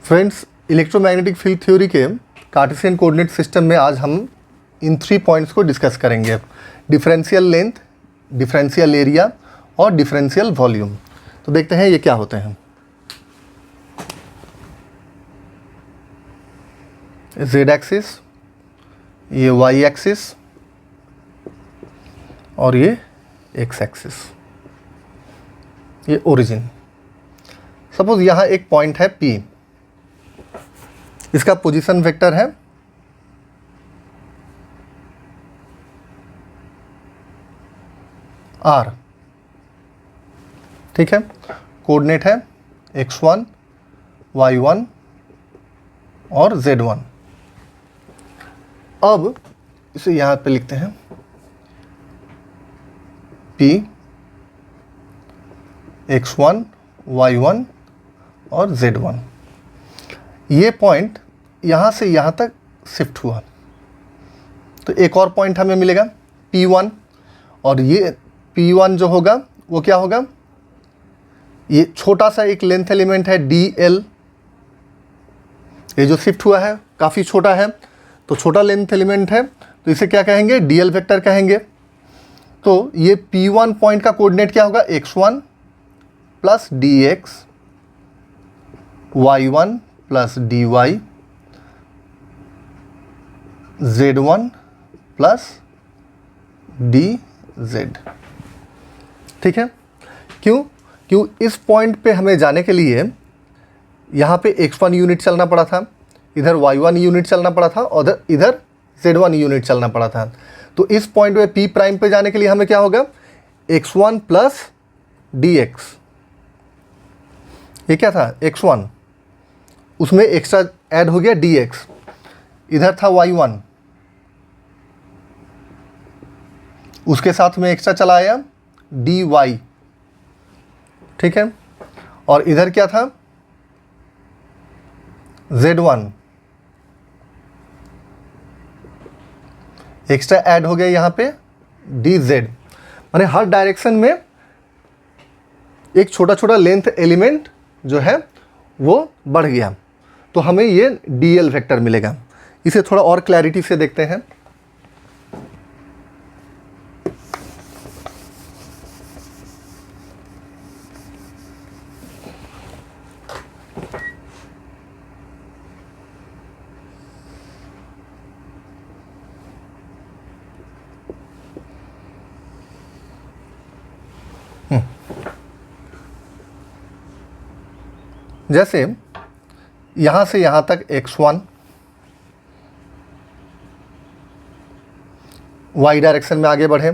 Friends, electromagnetic field theory के Cartesian coordinate system में आज हम इन 3 पॉइंट्स को डिस्कस करेंगे। डिफरेंशियल लेंथ, डिफरेंशियल एरिया और डिफरेंशियल वॉल्यूम। तो देखते हैं ये क्या होते हैं। जेड एक्सिस, ये वाई एक्सिस और ये एक्स एक्सिस, ये ओरिजिन। सपोज यहाँ एक पॉइंट है P, इसका पोजीशन वेक्टर है R, ठीक है। कोऑर्डिनेट है x1, y1 और z1। अब इसे यहाँ पे लिखते हैं P, x1, y1 और z1। ये पॉइंट यहाँ से यहाँ तक शिफ्ट हुआ, तो एक और पॉइंट हमें मिलेगा P1, और ये P1 जो होगा वो क्या होगा, ये छोटा सा एक लेंथ एलिमेंट है DL। ये जो शिफ्ट हुआ है काफ़ी छोटा है, तो छोटा लेंथ एलिमेंट है, तो इसे क्या कहेंगे, DL वेक्टर कहेंगे। तो ये P1 पॉइंट का कोऑर्डिनेट क्या होगा, x1 plus dx, y1 plus dy, z1 plus dz। ठीक है। क्यों? इस पॉइंट पे हमें जाने के लिए यहाँ पे x1 यूनिट चलना पड़ा था, इधर y1 यूनिट चलना पड़ा था और इधर z1 यूनिट चलना पड़ा था। तो इस पॉइंट पे P प्राइम पे जाने के लिए हमें क्या होगा, x1 प्लस dx। ये क्या था, x1, उसमें एक्स्ट्रा ऐड हो गया dx, इधर था y1, उसके साथ में एक्स्ट्रा चला आया dy, ठीक है। और इधर क्या था, z1, एक्स्ट्रा ऐड हो गया यहाँ पे dz। माने हर डायरेक्शन में एक छोटा छोटा लेंथ एलिमेंट जो है वो बढ़ गया, तो हमें ये dl वेक्टर मिलेगा। इसे थोड़ा और क्लैरिटी से देखते हैं। जैसे यहाँ से यहाँ तक x1 y डायरेक्शन में आगे बढ़े,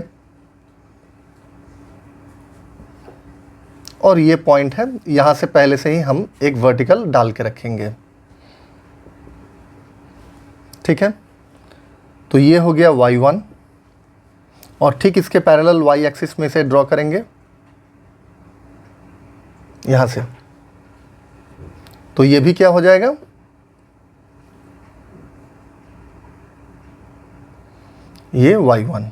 और ये पॉइंट है, यहाँ से पहले से ही हम एक वर्टिकल डाल के रखेंगे, ठीक है। तो ये हो गया y1, और ठीक इसके पैरेलल y एक्सिस में से ड्रॉ करेंगे यहाँ से, तो ये भी क्या हो जाएगा, ये y1।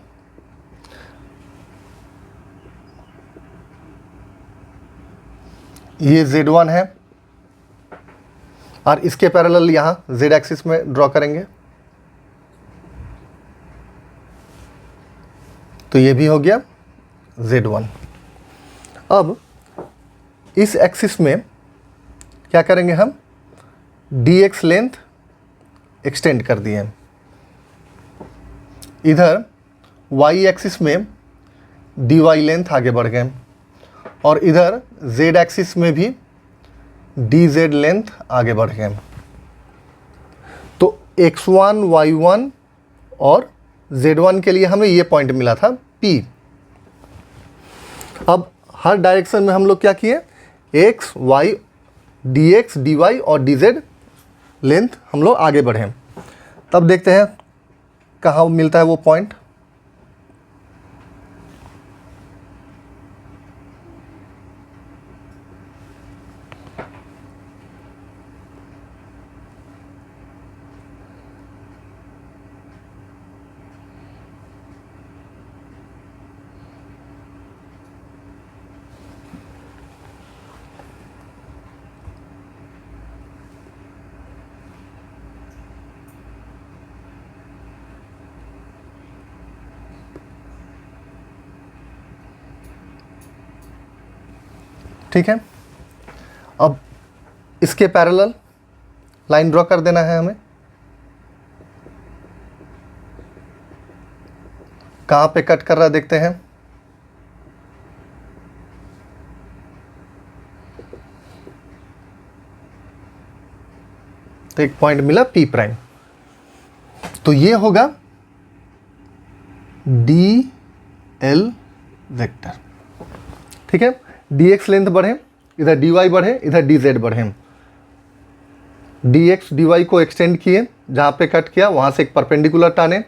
ये z1 है, और इसके पैरेलल यहाँ z एक्सिस में ड्रॉ करेंगे, तो ये भी हो गया z1। अब इस एक्सिस में क्या करेंगे हम, dx लेंथ एक्सटेंड कर दिए, इधर y एक्सिस में dy लेंथ आगे बढ़ गए, और इधर z एक्सिस में भी dz लेंथ आगे बढ़ गए। तो x1, y1 और z1 के लिए हमें ये पॉइंट मिला था P। अब हर डायरेक्शन में हम लोग क्या किए, x, y, dx, dy और dz लेंथ हम लोग आगे बढ़े। तब देखते हैं कहाँ मिलता है वो पॉइंट। ठीक है, अब इसके पैरेलल लाइन ड्रॉ कर देना है हमें। कहाँ पे कट कर रहा है देखते हैं। तो एक पॉइंट मिला P प्राइम, तो ये होगा DL वेक्टर। ठीक है, dx लेंथ बढ़े, इधर dy बढ़े, इधर dz बढ़े। dx dy को एक्सटेंड किए, जहाँ पे कट किया वहाँ से एक परपेंडिकुलर टाने।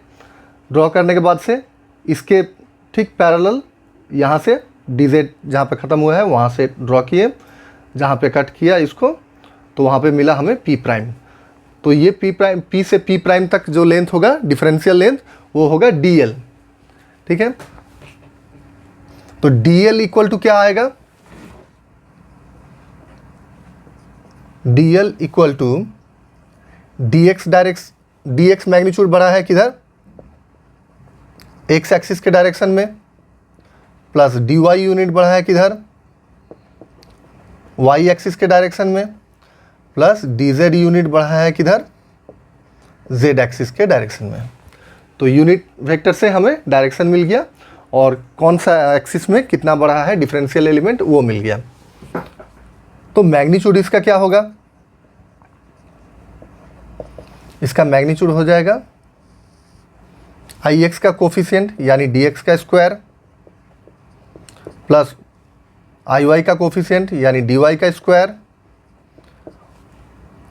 ड्रॉ करने के बाद से इसके ठीक पैरेलल यहाँ से dz जहाँ पे ख़त्म हुआ है वहाँ से ड्रॉ किए, जहाँ पे कट किया इसको, तो वहाँ पे मिला हमें P प्राइम। तो ये P से P प्राइम तक जो लेंथ होगा, डिफरेंशियल लेंथ, वो होगा DL। ठीक है, तो DL इक्वल टू क्या आएगा, DL equal to dx magnitude बढ़ा है किधर, x एक्सिस के डायरेक्शन में, प्लस dy यूनिट बढ़ा है किधर, y एक्सिस के डायरेक्शन में, प्लस dz यूनिट बढ़ा है किधर, z एक्सिस के डायरेक्शन में। तो यूनिट वेक्टर से हमें डायरेक्शन मिल गया और कौन सा एक्सिस में कितना बढ़ा है डिफरेंशियल एलिमेंट वो मिल गया। तो मैग्नीट्यूड इसका क्या होगा, इसका मैग्नीट्यूड हो जाएगा ix का कोफिशिएंट यानी dx का स्क्वायर, प्लस iy का कोफिशिएंट यानी dy का स्क्वायर,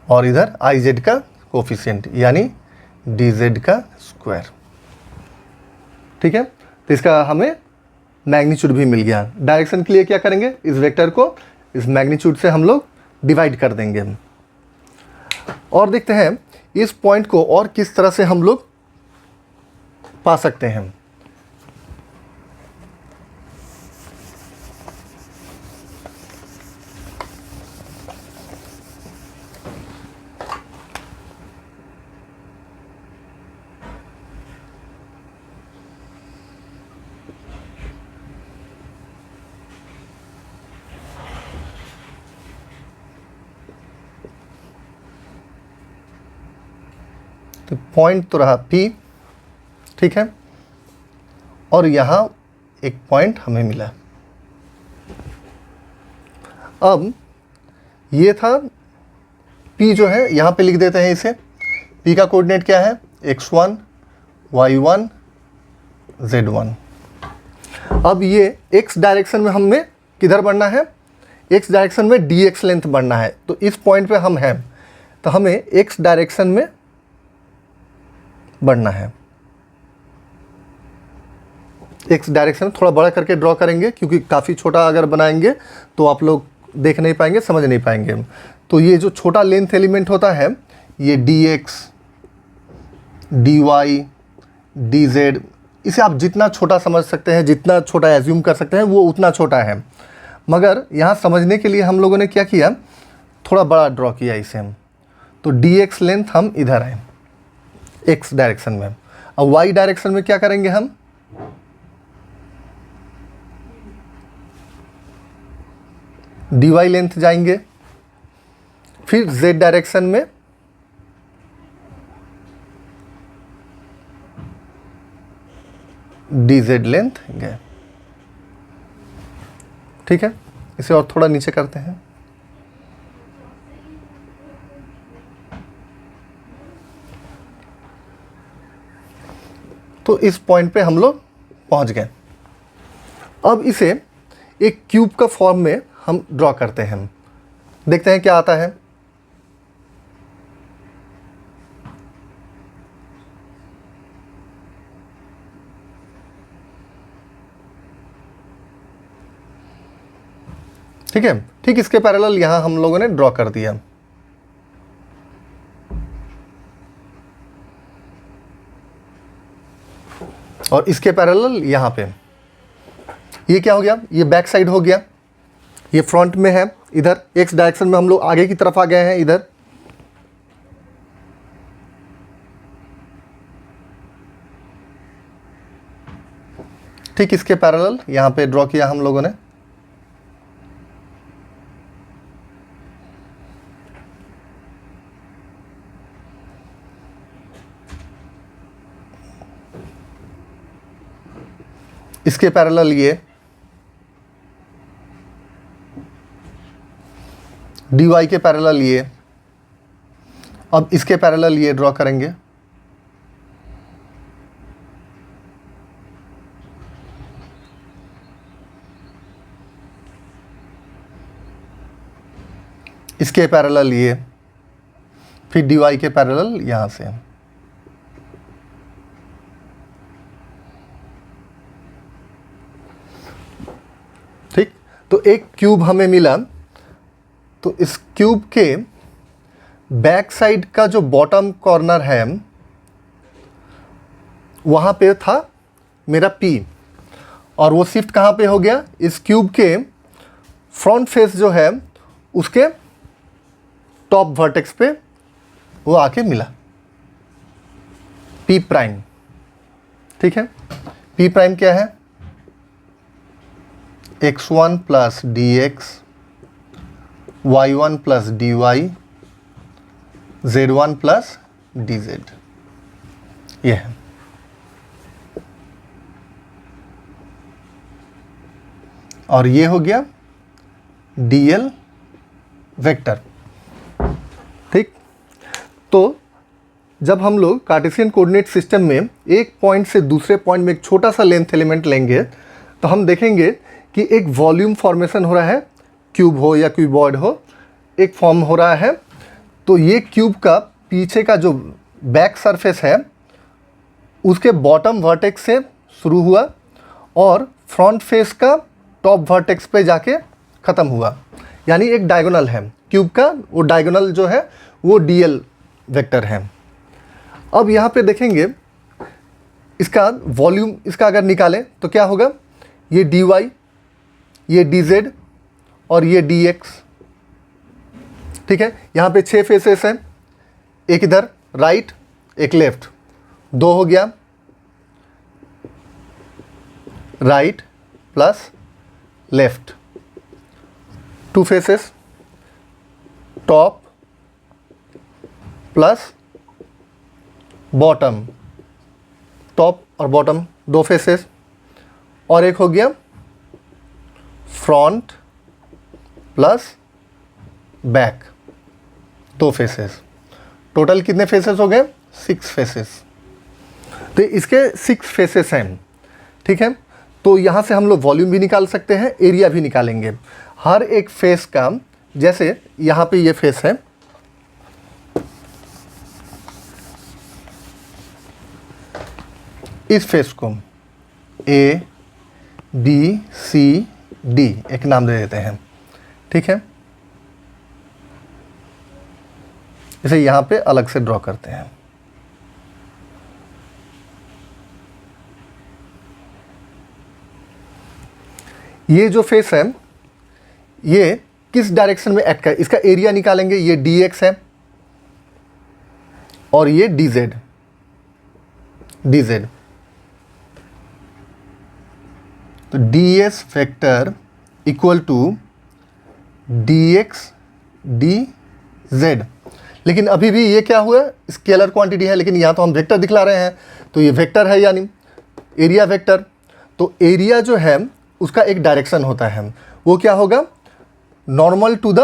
और इधर iz का कोफिशिएंट यानी dz का स्क्वायर। ठीक है, तो इसका हमें मैग्नीट्यूड भी मिल गया। डायरेक्शन के लिए क्या करेंगे, इस वेक्टर को इस मैग्नीट्यूड से हम लोग डिवाइड कर देंगे। और देखते हैं इस पॉइंट को और किस तरह से हम लोग पा सकते हैं। तो पॉइंट तो रहा P, ठीक है, और यहाँ एक पॉइंट हमें मिला। अब ये था P जो है, यहाँ पे लिख देते हैं इसे। P का कोऑर्डिनेट क्या है, x1 y1 z1। अब ये x डायरेक्शन में हमें किधर बढ़ना है, x डायरेक्शन में dx लेंथ बढ़ना है। तो इस पॉइंट पे हम हैं, तो हमें x डायरेक्शन में बढ़ना है। x डायरेक्शन थोड़ा बड़ा करके ड्रॉ करेंगे, क्योंकि काफ़ी छोटा अगर बनाएंगे तो आप लोग देख नहीं पाएंगे, समझ नहीं पाएंगे। तो ये जो छोटा लेंथ एलिमेंट होता है, ये dx dy dz, इसे आप जितना छोटा समझ सकते हैं, जितना छोटा एज्यूम कर सकते हैं, वो उतना छोटा है। मगर यहाँ समझने के लिए हम लोगों ने क्या किया, थोड़ा बड़ा ड्रॉ किया इसे हम। तो dx लेंथ हम इधर हैं x डायरेक्शन में। अब y डायरेक्शन में क्या करेंगे हम, dy लेंथ जाएंगे, फिर z डायरेक्शन में dz लेंथ गए। ठीक है, इसे और थोड़ा नीचे करते हैं। तो इस पॉइंट पे हम लोग पहुंच गए। अब इसे एक क्यूब का फॉर्म में हम ड्रॉ करते हैं, देखते हैं क्या आता है। ठीक है, ठीक इसके पैरेलल यहां हम लोगों ने ड्रॉ कर दिया। और इसके पैरेलल यहाँ पे ये क्या हो गया, ये बैक साइड हो गया, ये फ्रंट में है। इधर एक्स डायरेक्शन में हम लोग आगे की तरफ आ गए हैं इधर। ठीक इसके पैरेलल यहाँ पे ड्रॉ किया हम लोगों ने। इसके पैरेलल ये, dy के पैरेलल ये, अब इसके पैरेलल ये ड्रॉ करेंगे, इसके पैरेलल ये, फिर dy के पैरेलल यहाँ से। ठीक, तो एक क्यूब हमें मिला। तो इस क्यूब के बैक साइड का जो बॉटम कॉर्नर है वहाँ पे था मेरा P, और वो शिफ्ट कहाँ पे हो गया, इस क्यूब के फ्रंट फेस जो है उसके टॉप वर्टेक्स पे वो आके मिला P प्राइम। ठीक है, P प्राइम क्या है, x1 plus dx, y1 plus dy, z1 plus dz, ये है। और ये हो गया dl वेक्टर। ठीक, तो जब हम लोग कार्टेशियन कोऑर्डिनेट सिस्टम में एक पॉइंट से दूसरे पॉइंट में एक छोटा सा लेंथ एलिमेंट लेंगे तो हम देखेंगे कि एक वॉल्यूम फॉर्मेशन हो रहा है, क्यूब हो या क्यूबॉइड हो, एक फॉर्म हो रहा है। तो ये क्यूब का पीछे का जो बैक सरफेस है उसके बॉटम वर्टेक्स से शुरू हुआ और फ्रंट फेस का टॉप वर्टेक्स पे जाके ख़त्म हुआ, यानी एक डायगोनल है क्यूब का। वो डायगोनल जो है वो डीएल वेक्टर है। अब यहाँ पे देखेंगे इसका वॉल्यूम, इसका अगर निकालें तो क्या होगा, ये dy, ये dz और ये dx। ठीक है, यहाँ पे 6 फेसेस हैं, एक इधर राइट एक लेफ्ट, 2 हो गया right plus left, 2 faces top plus bottom, top और बॉटम 2 फेसेस, और एक हो गया front plus back 2 faces. Total कितने फेसेस हो गए, 6 फेसेस। तो इसके 6 फेसेस हैं। ठीक है, तो यहाँ से हम लोग वॉल्यूम भी निकाल सकते हैं, एरिया भी निकालेंगे। हर एक फेस का, जैसे यहाँ पे ये फेस है, इस फेस को A B C D एक नाम दे देते हैं। ठीक है, इसे यहाँ पे अलग से ड्रॉ करते हैं। ये जो फेस है ये किस डायरेक्शन में एक्ट करे, इसका एरिया निकालेंगे। ये dx है और ये dz, तो ds vector equal to dx dz। लेकिन अभी भी ये क्या हुआ, स्केलर क्वांटिटी है, लेकिन यहाँ तो हम वेक्टर दिखला रहे हैं, तो ये वेक्टर है यानी एरिया वेक्टर। तो एरिया जो है उसका एक डायरेक्शन होता है, वो क्या होगा, नॉर्मल टू द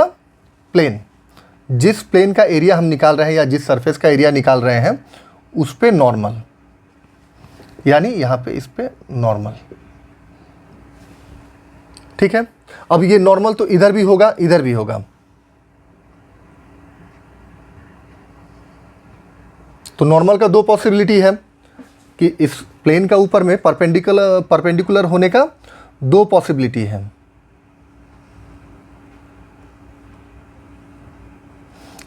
प्लेन। जिस प्लेन का एरिया हम निकाल रहे हैं या जिस सरफेस का एरिया निकाल रहे हैं उस पे नॉर्मल, यानी यहाँ पे इस पे नॉर्मल। ठीक है, अब ये नॉर्मल तो इधर भी होगा इधर भी होगा, तो नॉर्मल का 2 पॉसिबिलिटी है कि इस प्लेन का ऊपर में परपेंडिकुलर होने का 2 पॉसिबिलिटी है।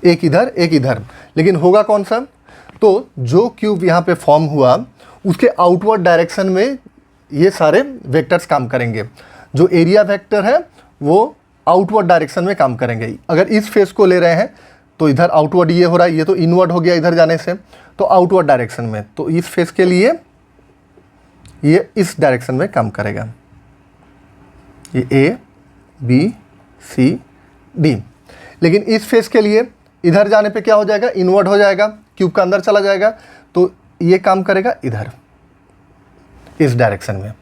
एक इधर एक इधर, लेकिन होगा कौन सा, तो जो क्यूब यहाँ पे फॉर्म हुआ उसके आउटवर्ड डायरेक्शन में ये सारे वेक्टर्स काम करेंगे। जो एरिया वेक्टर है वो आउटवर्ड डायरेक्शन में काम करेंगे। अगर इस फेस को ले रहे हैं तो इधर आउटवर्ड ये हो रहा है, ये तो इनवर्ड हो गया इधर जाने से, तो आउटवर्ड डायरेक्शन में, तो इस फेस के लिए ये इस डायरेक्शन में काम करेगा, ये A B C D। लेकिन इस फेस के लिए इधर जाने पे क्या हो जाएगा, इनवर्ड हो जाएगा, क्यूब का अंदर चला जाएगा, तो ये काम करेगा इधर इस डायरेक्शन में।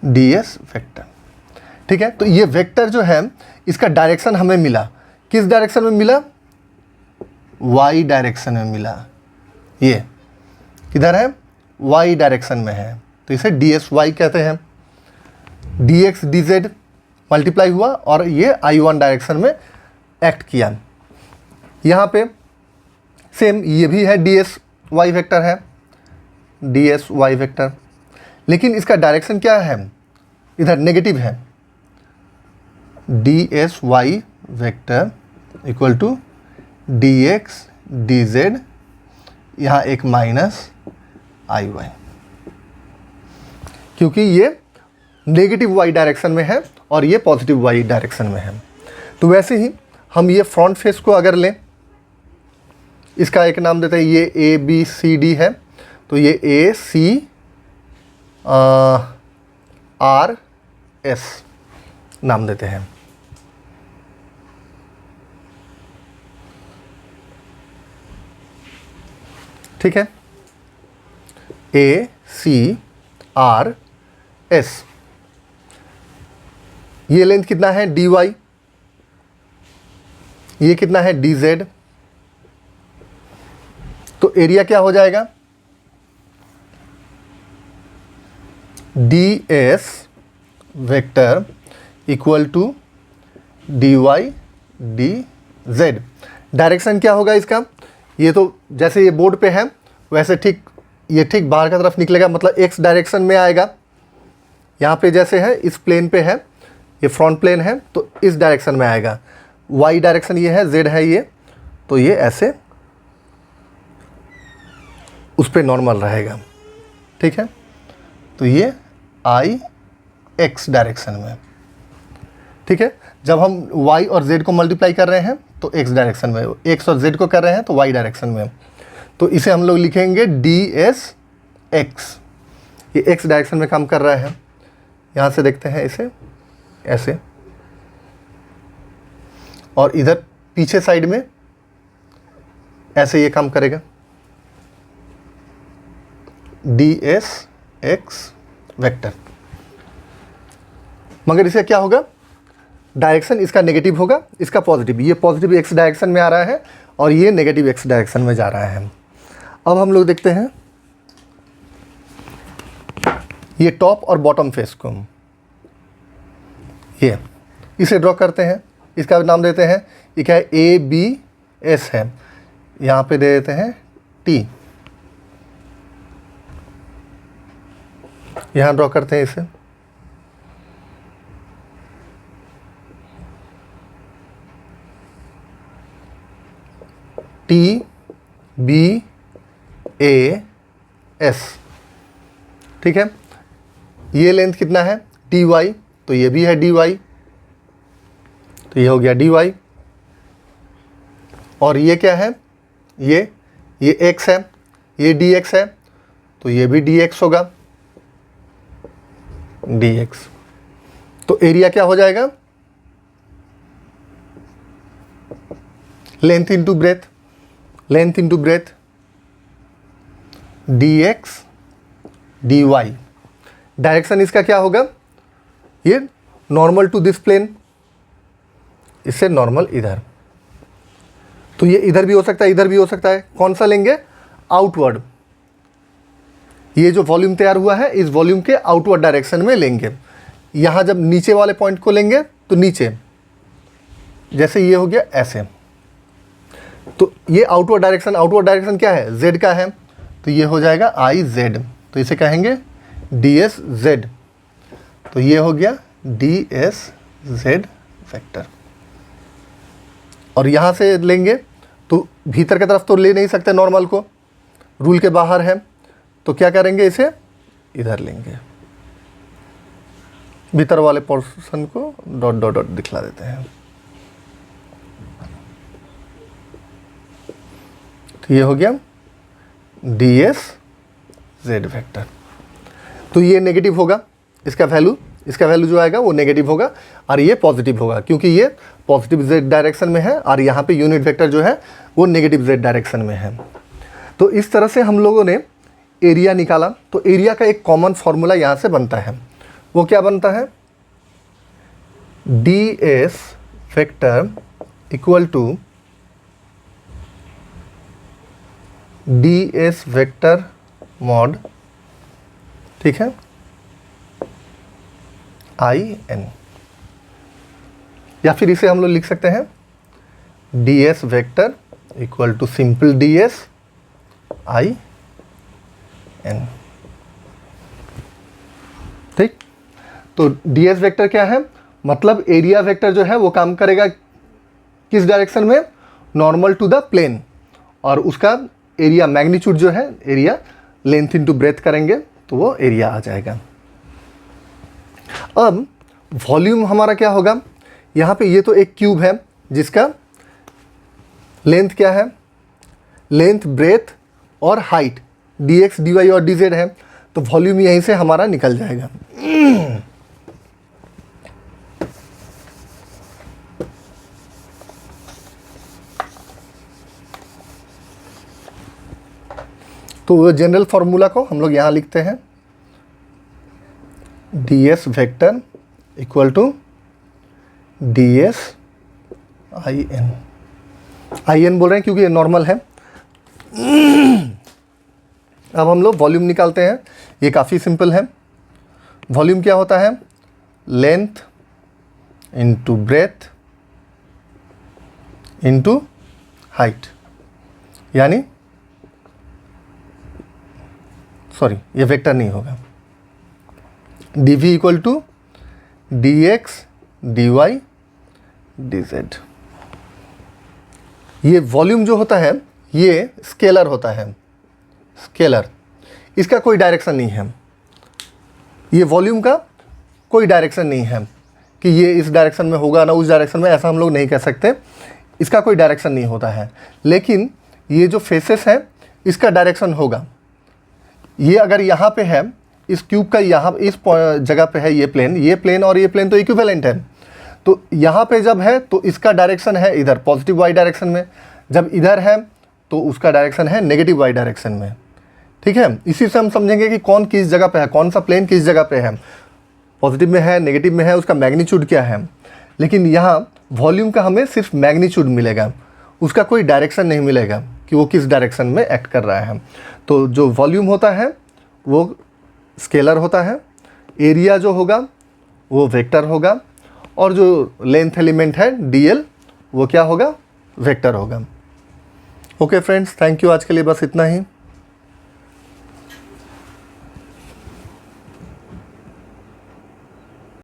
ds vector. ठीक है, तो ये वेक्टर जो है इसका डायरेक्शन हमें मिला, किस डायरेक्शन में मिला? y डायरेक्शन में मिला। ये किधर है? y डायरेक्शन में है, तो इसे dsy कहते हैं। dx dz मल्टीप्लाई हुआ और ये i1 डायरेक्शन में एक्ट किया। यहाँ पे सेम ये भी है dsy वेक्टर है, dsy वेक्टर, लेकिन इसका डायरेक्शन क्या है? इधर नेगेटिव है। dsy vector equal to dx dz, यहाँ एक माइनस iy, क्योंकि ये नेगेटिव y डायरेक्शन में है और ये पॉजिटिव y डायरेक्शन में है। तो वैसे ही हम ये फ्रंट फेस को अगर लें, इसका एक नाम देते हैं, ये ए बी सी डी है, तो ये ए सी आर एस नाम देते हैं। ठीक है, ए सी आर एस, ये लेंथ कितना है? dy, ये कितना है? dz। तो एरिया क्या हो जाएगा? ds vector equal to dy dz। Direction क्या होगा इसका? ये तो जैसे ये बोर्ड पे है वैसे ठीक ये ठीक बाहर की तरफ निकलेगा, मतलब x डायरेक्शन में आएगा। यहाँ पे जैसे है इस प्लेन पे है, ये फ्रंट प्लेन है, तो इस डायरेक्शन में आएगा। y डायरेक्शन ये है, z है ये, तो ये ऐसे उस पर नॉर्मल रहेगा। ठीक है, तो ये i x डायरेक्शन में। ठीक है, जब हम y और z को मल्टीप्लाई कर रहे हैं तो x डायरेक्शन में, x और z को कर रहे हैं तो y डायरेक्शन में, तो इसे हम लोग लिखेंगे ds x। ये x डायरेक्शन में काम कर रहा है। यहाँ से देखते हैं इसे ऐसे, और इधर पीछे साइड में ऐसे ये काम करेगा, ds x वेक्टर। मगर इसे क्या होगा? डायरेक्शन इसका नेगेटिव होगा, इसका पॉजिटिव। ये पॉजिटिव x डायरेक्शन में आ रहा है और ये नेगेटिव x डायरेक्शन में जा रहा है। अब हम लोग देखते हैं ये टॉप और बॉटम फेस को, ये इसे ड्रॉ करते हैं। इसका नाम देते हैं, ये क्या है? ए बी एस है, यहाँ पे दे देते हैं टी, यहाँ ड्रॉ करते हैं इसे। T B A S. ठीक है, ये लेंथ कितना है? dy, तो ये भी है dy, तो ये हो गया dy। और ये क्या है? ये x है, ये dx है, तो ये भी dx होगा, dx। तो एरिया क्या हो जाएगा? Length into breath, length into breath, dx dy। Direction इसका क्या होगा? ये नॉर्मल टू दिस प्लेन, इससे नॉर्मल इधर, तो ये इधर भी हो सकता है, इधर भी हो सकता है। कौन सा लेंगे? आउटवर्ड। ये जो वॉल्यूम तैयार हुआ है इस वॉल्यूम के आउटवर्ड डायरेक्शन में लेंगे। यहाँ जब नीचे वाले पॉइंट को लेंगे तो नीचे, जैसे ये हो गया ऐसे, तो ये आउटवर्ड डायरेक्शन क्या है? z का है, तो ये हो जाएगा iz, तो इसे कहेंगे dsz। तो ये हो गया dsz वेक्टर। और यहाँ से लेंगे तो भीतर की तरफ तो ले नहीं सकते नॉर्मल को, रूल के बाहर है, तो क्या करेंगे? इसे इधर लेंगे, भीतर वाले portion co dot dot dot दिखला देते हैं। तो ये हो गया dsz वेक्टर। तो ये नेगेटिव होगा, इसका वैल्यू जो आएगा वो नेगेटिव होगा और ये पॉजिटिव होगा, क्योंकि ये पॉजिटिव z डायरेक्शन में है और यहाँ पे यूनिट वेक्टर जो है वो नेगेटिव z डायरेक्शन में है। तो इस तरह से हम लोगों ने एरिया निकाला। तो एरिया का एक कॉमन फार्मूला यहाँ से बनता है, वो क्या बनता है, ds vector equal to ds vector mod, ठीक है, in, या फिर इसे हम लोग लिख सकते हैं ds vector equal to simple ds in, ठीक। तो ds वेक्टर क्या है, मतलब एरिया वेक्टर जो है वो काम करेगा किस डायरेक्शन में, नॉर्मल टू द प्लेन, और उसका एरिया मैग्नीट्यूड जो है, एरिया लेंथ इनटू ब्रेथ करेंगे तो वो एरिया आ जाएगा। अब वॉल्यूम हमारा क्या होगा, यहाँ पे ये तो एक क्यूब है जिसका लेंथ क्या है, लेंथ, ब्रेथ और हाइट dx dy और dz है, तो वॉल्यूम यहीं से हमारा निकल जाएगा। तो जनरल फॉर्मूला को हम लोग यहाँ लिखते हैं, ds vector equal to ds in बोल रहे हैं क्योंकि ये नॉर्मल है। अब हम लोग वॉल्यूम निकालते हैं, ये काफ़ी सिंपल है। वॉल्यूम क्या होता है, length into breadth into height, यानी सॉरी ये वेक्टर नहीं होगा, dv equal to dx dy dz। ये वॉल्यूम जो होता है ये स्केलर होता है, स्केलर, इसका कोई डायरेक्शन नहीं है, ये वॉल्यूम का कोई डायरेक्शन नहीं है कि ये इस डायरेक्शन में होगा ना उस डायरेक्शन में, ऐसा हम लोग नहीं कह सकते, इसका कोई डायरेक्शन नहीं होता है। लेकिन ये जो फेसेस है इसका डायरेक्शन होगा। ये अगर यहाँ पे है, इस क्यूब का यहाँ इस जगह पे है ये प्लेन और ये प्लेन तो इक्विवेलेंट है, तो यहाँ पे जब है तो इसका डायरेक्शन है इधर पॉजिटिव वाई डायरेक्शन में, जब इधर है तो उसका डायरेक्शन है नेगेटिव वाई डायरेक्शन में, ठीक है। इसी से हम समझेंगे कि कौन किस जगह पे है, कौन सा प्लेन किस जगह पे है, पॉजिटिव में है, नेगेटिव में है, उसका मैग्नीट्यूड क्या है। लेकिन यहाँ वॉल्यूम का हमें सिर्फ मैग्नीट्यूड मिलेगा, उसका कोई डायरेक्शन नहीं मिलेगा कि वो किस डायरेक्शन में एक्ट कर रहा है। तो जो वॉल्यूम होता है वो स्केलर होता है, एरिया जो होगा वो वेक्टर होगा, और जो लेंथ एलिमेंट है dl वो क्या होगा, वेक्टर होगा। ओके फ्रेंड्स, थैंक यू, आज के लिए बस इतना ही।